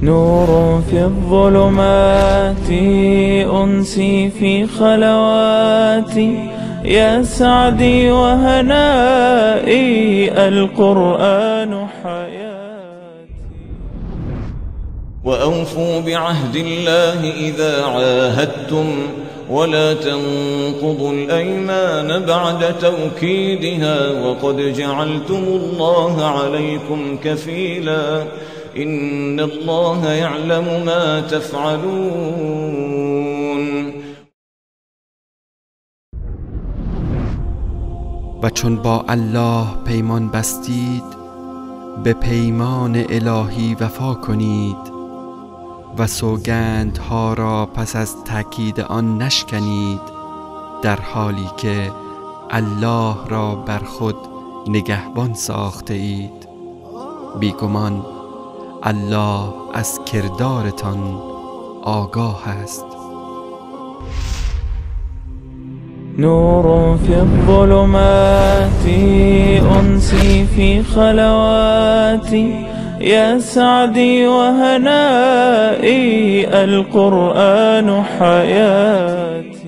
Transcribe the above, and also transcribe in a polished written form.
نور في الظلمات أنسي في خلواتي، يا سعدي وهنائي القرآن حياتي. وأوفوا بعهد الله إذا عاهدتم، ولا تنقضوا الأيمان بعد توكيدها، وقد جعلتم الله عليكم كفيلا، إن الله يعلم ما تفعلون. و چون با الله پیمان بستید، به پیمان الهی وفا کنید و سوگندها را پس از تأکید آن نشکنید، در حالی که الله را بر خود نگهبان ساخته اید. بیگمان الله از کردارتان آگاه است. نور في الظلمات أنسي في خلواتي، يا سعدي وهنائي القرآن حياتي.